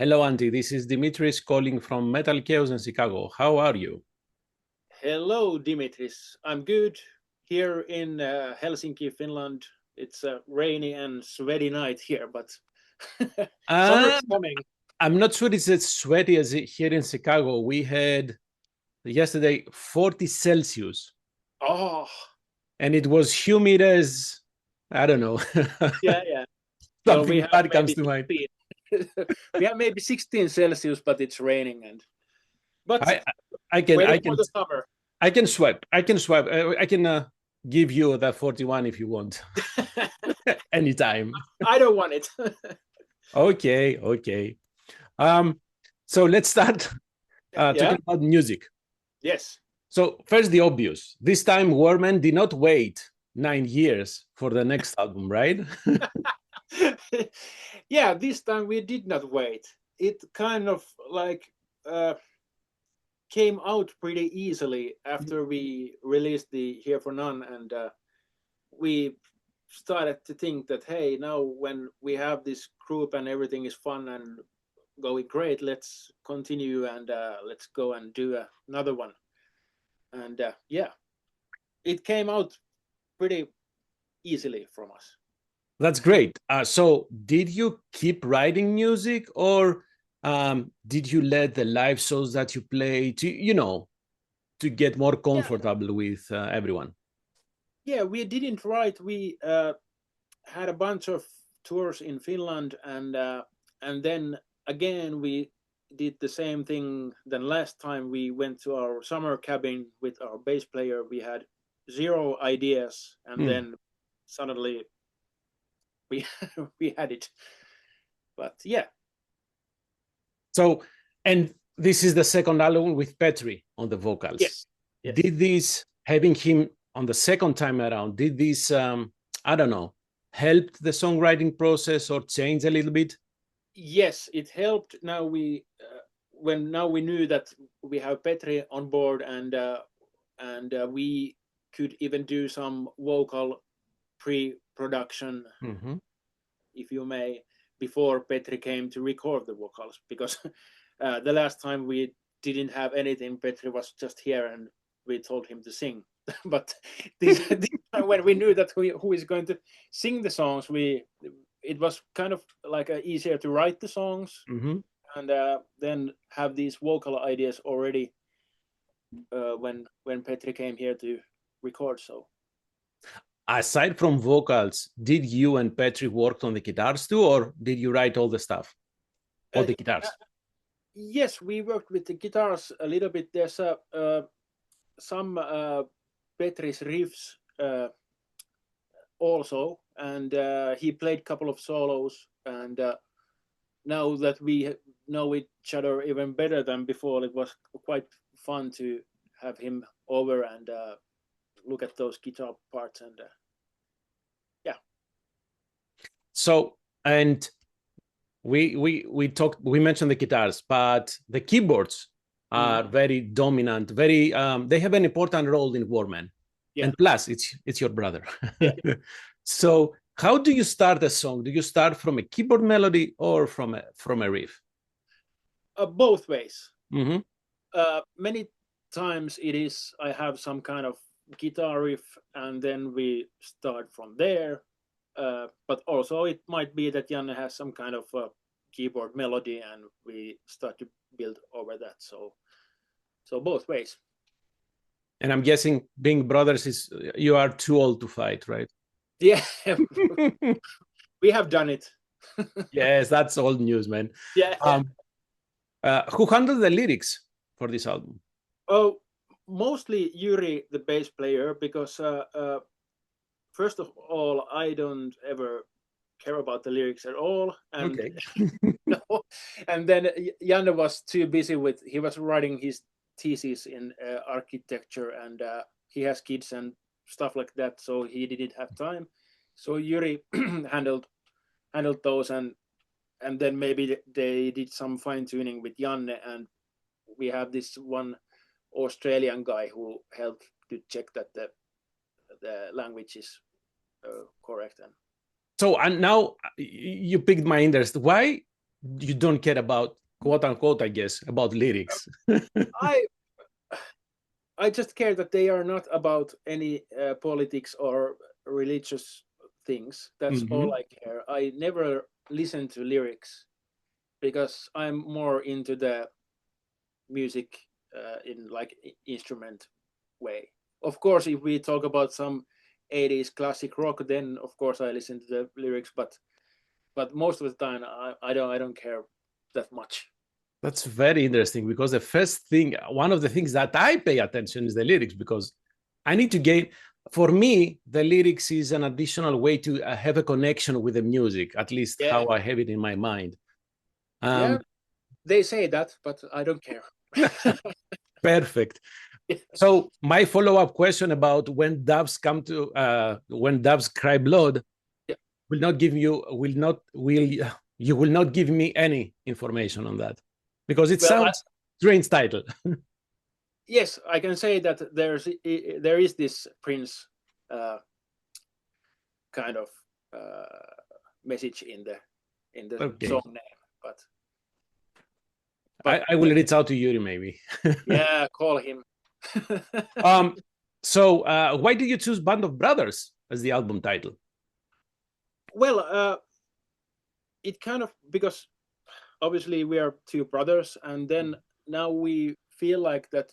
Hello, Antti. This is Dimitris calling from Metalkaoz in Chicago. How are you? Hello, Dimitris. I'm good here in Helsinki, Finland. It's a rainy and sweaty night here, but summer Uh, is coming. I'm not sure it's as sweaty as here in Chicago. We had yesterday 40 Celsius, Oh, and it was humid as, I don't know, yeah, yeah. Well, we something have bad comes maybe to mind. 16. We have maybe 16 Celsius, but it's raining. But I, I can, waiting I for can, the summer. I can swipe. I can swipe. I can give you that 41 if you want, anytime. I don't want it. Okay, okay. Um, so let's start Yeah. talking about music. Yes. So first, the obvious. This time, Warmen did not wait 9 years for the next album, right? Yeah. This time we did not wait. It kind of like uh, came out pretty easily after we released the Here for None, and we started to think that, hey, now when we have this group and everything is fun and going great, let's continue and let's go and do another one. And yeah, it came out pretty easily from us. That's great. So did you keep writing music, or did you let the live shows that you play to get more Yeah, comfortable with everyone? yeah, we didn't write. We had a bunch of tours in Finland, and then again we did the same thing. Then last time we went to our summer cabin with our bass player. We had zero ideas, and Hmm. then suddenly we we had it. But yeah, So, and this is the second album with Petri on the vocals. yes, yes, Did this, having him on the second time around, did this, I don't know, help the songwriting process or change a little bit? yes, it helped. Now we knew that we have Petri on board, and we could even do some vocal pre-production, Mm-hmm. if you may, before Petri came to record the vocals, because the last time we didn't have anything, Petri was just here and we told him to sing. But this time when we knew that who is going to sing the songs, it was kind of like easier to write the songs Mm-hmm. and then have these vocal ideas already when Petri came here to record. So Aside from vocals, did you and Petri work on the guitars too, or did you write all the stuff? All uh, the guitars? yes, we worked with the guitars a little bit. There's some Petri's riffs also, and he played a couple of solos. And now that we know each other even better than before, it was quite fun to have him over and look at those guitar parts. And yeah, So, and we mentioned the guitars, but the keyboards mm, are very dominant. Very they have an important role in Warman, yeah, and plus it's your brother. yeah. So how do you start a song? Do you start from a keyboard melody or from a riff? Both ways. Mm-hmm. Many times it is I have some kind of guitar riff, and then we start from there. But also it might be that Janne has some kind of keyboard melody, and we start to build over that. So both ways. And I'm guessing being brothers is you are too old to fight, right? Yeah, we have done it. Yes, that's old news, man. Yeah. Um, who handled the lyrics for this album? Oh, mostly Yuri, the bass player, because first of all, I don't ever care about the lyrics at all, and Okay. no, and then Janne was too busy with he was writing his thesis in architecture, and he has kids and stuff like that, so he didn't have time. So Yuri handled those, and then maybe they did some fine tuning with Janne, and we have this one Australian guy who helped to check that the language is correct. And So and now you picked my interest. Why? you don't care about, quote unquote, I guess, about lyrics. I I just care that they are not about any politics or religious things. That's all I care. I never listen to lyrics because I'm more into the music in like instrument way. Of course, if we talk about some 80s classic rock, then of course I listen to the lyrics, but most of the time I don't care that much. That's very interesting because the first thing, one of the things that I pay attention is the lyrics because I need to gain. For me, the lyrics is an additional way to have a connection with the music, at least Yeah, how I have it in my mind. yeah, they say that, but I don't care. Perfect. So my follow-up question about when doves come to when doves cry blood Yeah. will not give you will not will you will not give me any information on that because it Well, sounds strange title. yes, I can say that there is this Prince kind of message in the Okay. song name, but I will reach out to Yuri maybe. yeah, call him. So why did you choose Band of Brothers as the album title? Well, it kind of because obviously we are two brothers, and then now we feel like that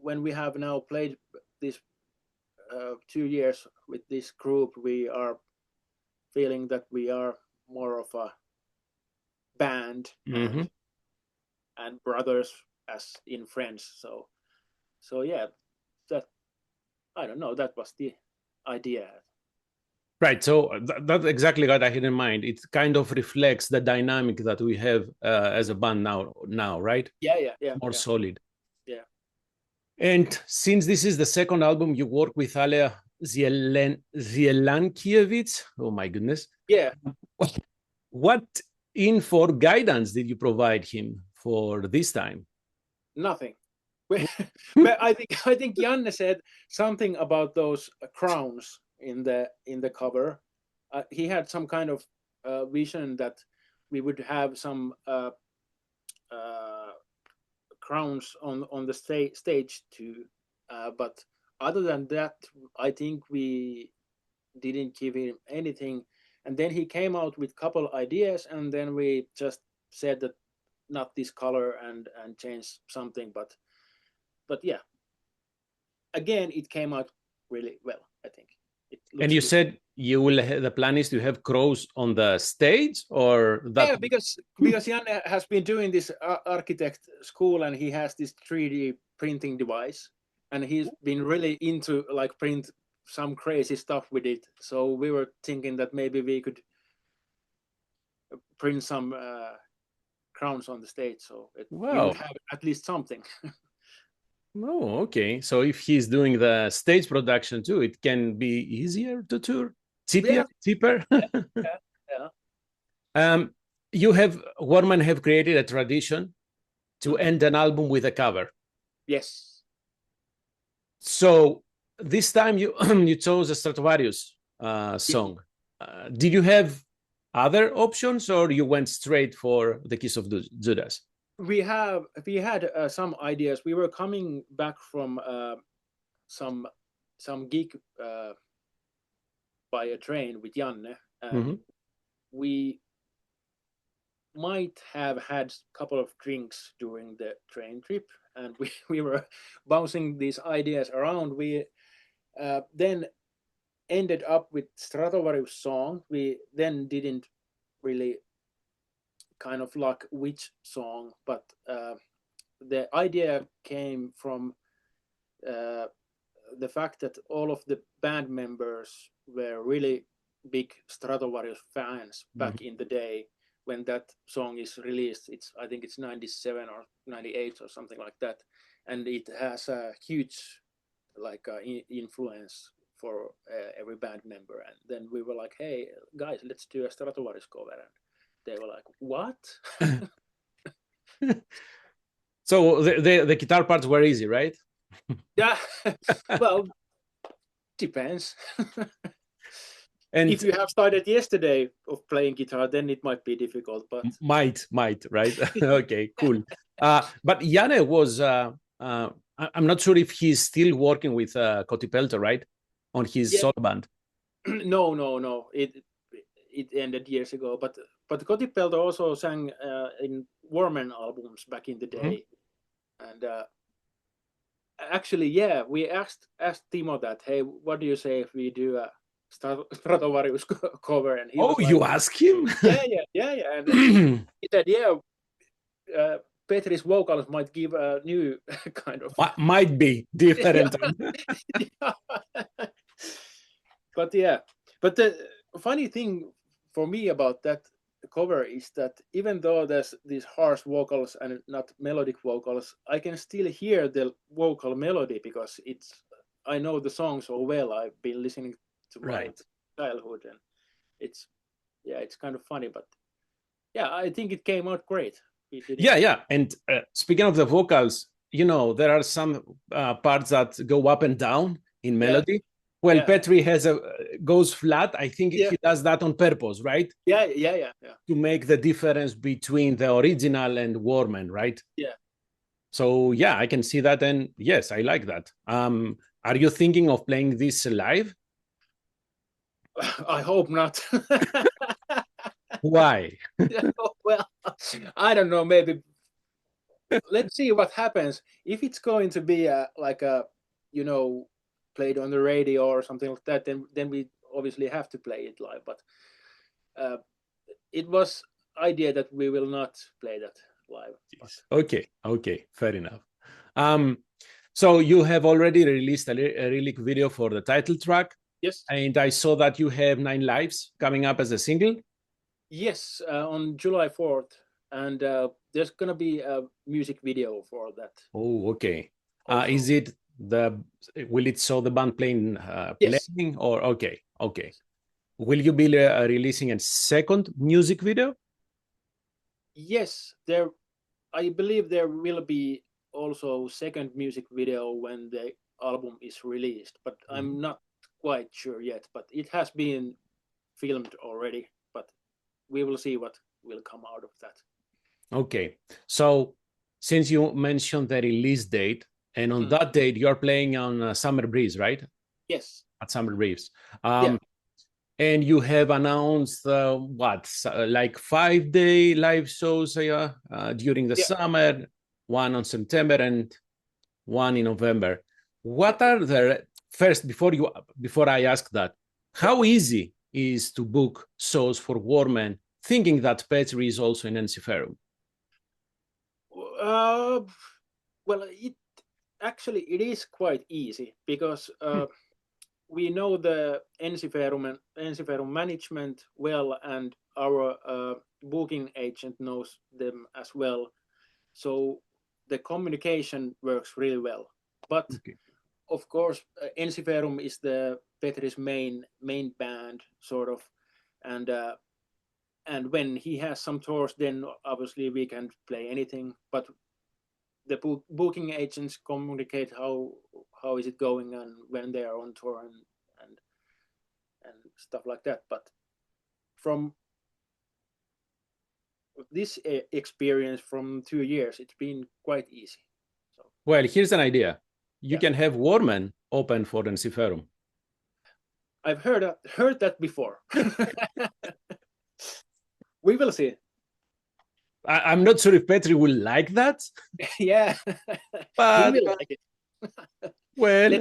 when we have now played this 2 years with this group, we are feeling that we are more of a band and brothers as in friends. So yeah, that I don't know. That was the idea. Right. So that's exactly what I had in mind. It kind of reflects the dynamic that we have as a band now, right? Yeah. More solid. Yeah. And since this is the second album, you work with Ale Zielankiewicz. Oh my goodness. Yeah. What info or guidance did you provide him for this time? Nothing. But I think Janne said something about those crowns in the cover. He had some kind of vision that we would have some crowns on the stage too. But other than that, I think we didn't give him anything. And then he came out with a couple ideas, and then we just said that not this color and changed something. But yeah, again, it came out really well, I think. And you good. said you will the plan is to have crows on the stage or that? Yeah, because Jan has been doing this architect school, and he has this 3D printing device, and he's been really into like print some crazy stuff with it. So we were thinking that maybe we could print some crowns on the stage, so we would have at least something. Oh, okay. So if he's doing the stage production too, it can be easier to tour, cheaper. Yeah. You have Warmen have created a tradition to end an album with a cover. Yes. So this time you you chose a Stratovarius song. Did you have other options, or you went straight for the Kiss of Judas? We had some ideas. We were coming back from some gig by a train with Janne, and we might have had a couple of drinks during the train trip, and we were bouncing these ideas around. We then ended up with Stratovarius song. We then didn't really kind of like which song, but the idea came from the fact that all of the band members were really big Stratovarius fans back in the day when that song is released. I think it's 97 or 98 or something like that, and it has a huge like influence for every band member. And then we were like, hey guys, let's do a Stratovarius cover, and they were like, what? So the guitar parts were easy, right? Yeah. Well, depends. And if you have started yesterday of playing guitar, then it might be difficult. But might, right? Okay, cool. But Janne was. I'm not sure if he's still working with Koti Pelto, right, on his yeah, solo band. no. It ended years ago. But Koti Pelto also sang in Warmen albums back in the day, and actually, yeah, we asked Timo that, hey, what do you say if we do a Stratovarius cover? And he Oh, was like, you ask him? yeah. And he said, yeah, Petri's vocals might give a new kind of. Might be different. Yeah. But yeah, but the funny thing for me about that cover is that even though there's these harsh vocals and not melodic vocals, I can still hear the vocal melody because I know the song so well. I've been listening to my Right. childhood, and it's kind of funny, but yeah, I think it came out great. Yeah. And speaking of the vocals, there are some parts that go up and down in melody. Well, Petri goes flat. I think he does that on purpose, right? Yeah. To make the difference between the original and Warmen, right? Yeah. So yeah, I can see that, and yes, I like that. Are you thinking of playing this live? I hope not. Why? Well, I don't know. Maybe let's see what happens. If it's going to be played on the radio or something like that, then we obviously have to play it live. But it was idea that we will not play that live. Okay, fair enough. So you have already released a lyric video for the title track. Yes. And I saw that you have 9 Lives coming up as a single. Yes, on July 4th. And there's going to be a music video for that. Oh, okay. Will it show the band playing, yes. or okay. Will you be releasing a second music video? Yes, I believe there will be also second music video when the album is released, but I'm not quite sure yet. But it has been filmed already, but we will see what will come out of that. Okay, so since you mentioned the release date, and on that date you're playing on Summer Breeze, right? Yes. At Summer Breeze. And you have announced like 5-day live shows during the summer, one on September and one in November. What are the first, before I ask that, how easy is to book shows for Warmen, thinking that Petri is also in Ensiferum? Well, it is quite easy because we know the Ensiferum management well, and our booking agent knows them as well. So the communication works really well. But of course, Ensiferum is the Petri's main band, sort of, and when he has some tours, then obviously we can play anything. But the booking agents communicate how is it going and when they are on tour and stuff like that. But from this experience from 2 years, it's been quite easy. So. Well, here's an idea. You can have Warmen open for Ensiferum. I've heard that before. We will see. I'm not sure if Petri will like that. Yeah, but he will like it. Well,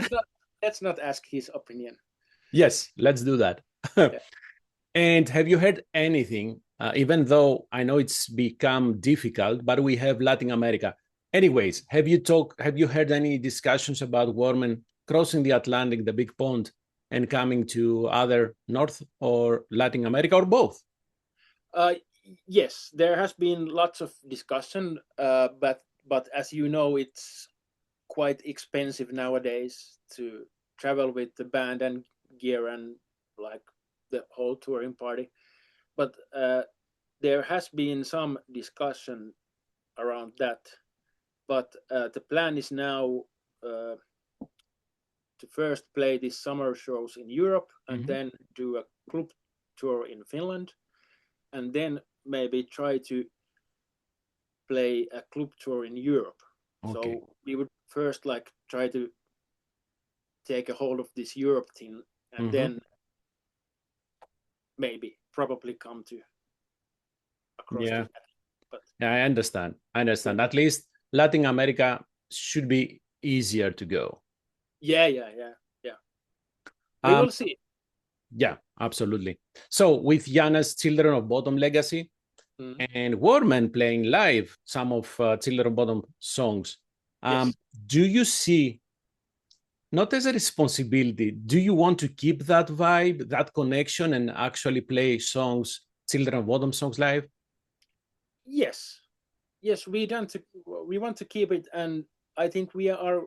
let's not ask his opinion. Yes, let's do that. And have you heard anything, even though I know it's become difficult, but we have Latin America. Anyways, have you heard any discussions about Warmen crossing the Atlantic, the big pond, and coming to other North or Latin America, or both? Yes, there has been lots of discussion, but as you know, it's quite expensive nowadays to travel with the band and gear and like the whole touring party. But there has been some discussion around that. But the plan is now to first play these summer shows in Europe and then do a club tour in Finland, and then maybe try to play a club tour in Europe. Okay. So we would first like try to take a hold of this Europe thing, and then maybe probably come to across to that. But yeah, I understand. At least Latin America should be easier to go. Yeah. We will see. Yeah, absolutely. So with Jana's Children of Bodom legacy and Warmen playing live some of Children of Bodom songs, do you see, not as a responsibility, do you want to keep that vibe, that connection, and actually play songs, Children of Bodom songs live? Yes, we want to keep it, and I think we are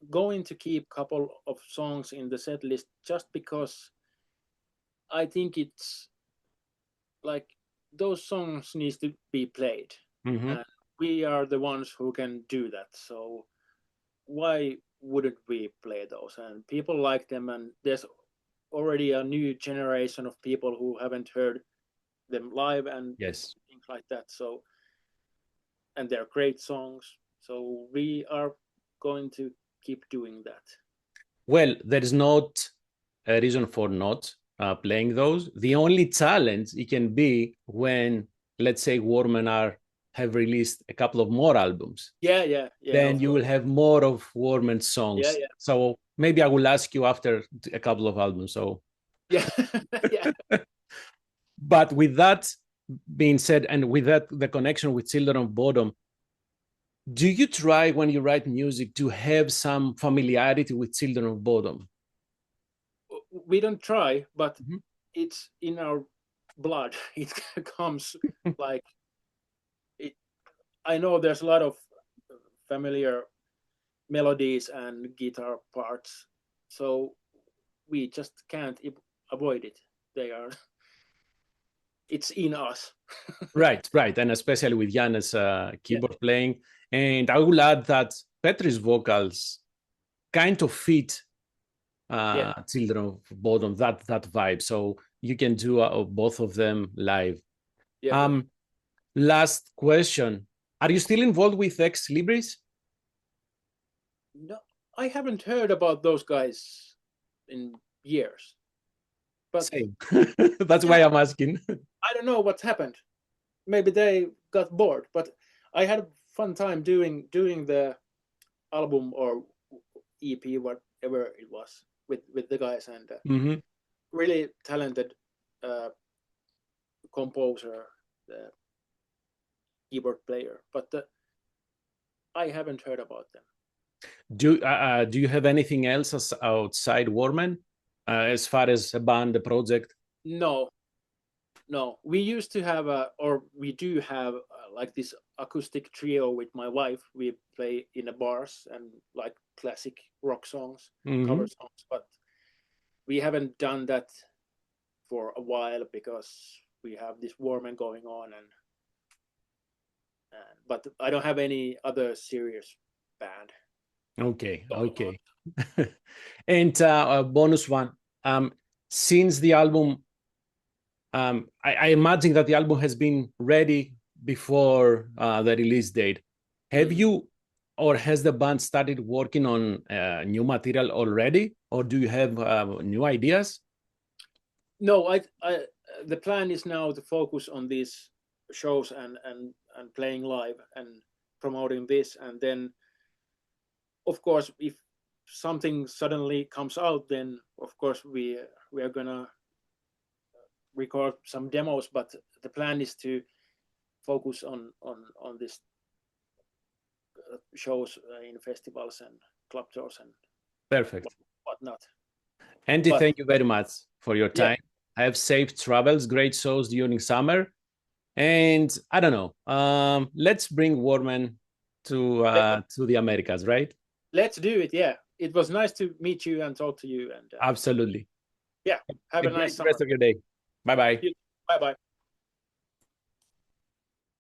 going to keep a couple of songs in the set list just because I think it's like those songs needs to be played, and we are the ones who can do that. So why wouldn't we play those? And people like them, and there's already a new generation of people who haven't heard them live and things like that. So, and they're great songs. So we are going to keep doing that. Well, there is not a reason for not playing those. The only challenge it can be when, let's say, Warmen have released a couple of more albums. Yeah. Then you will have more of Warmen songs. Yeah. So maybe I will ask you after a couple of albums. So yeah. But with that being said, and with that, the connection with Children of Bodom, do you try when you write music to have some familiarity with Children of Bodom? We don't try, but it's in our blood. It comes like it. I know there's a lot of familiar melodies and guitar parts, so we just can't avoid it. It's in us. Right, and especially with Jana's keyboard playing. And I will add that Petri's vocals kind of fit Children of Bodom, that vibe. So you can do both of them live. Last question. Are you still involved with Ex Libris? No, I haven't heard about those guys in years. But same. That's why I'm asking. I don't know what happened. Maybe they got bored, but I had a fun time doing the album or EP, whatever it was, with the guys, and really talented composer, keyboard player, but I haven't heard about them. Do you have anything else outside Warmen as far as a band, a project? No. We used to have we do have like this acoustic trio with my wife. We play in the bars and like classic rock songs, cover songs, but we haven't done that for a while because we have this Warmen going on, and but I don't have any other serious band. Okay. And bonus one, since the album, I imagine that the album has been ready before the release date. Have you, or has the band started working on new material already, or do you have new ideas? No, the plan is now to focus on these shows and playing live and promoting this, and then of course if something suddenly comes out, then of course we are gonna record some demos, but the plan is to focus on this shows in festivals and club tours and perfect whatnot. Antti, thank you very much for your time. Have safe travels, great shows during summer, and I don't know, let's bring Warmen to the Americas, right? Let's do it. Yeah, it was nice to meet you and talk to you, and absolutely. Have a nice rest of your day. Bye-bye. Bye-bye.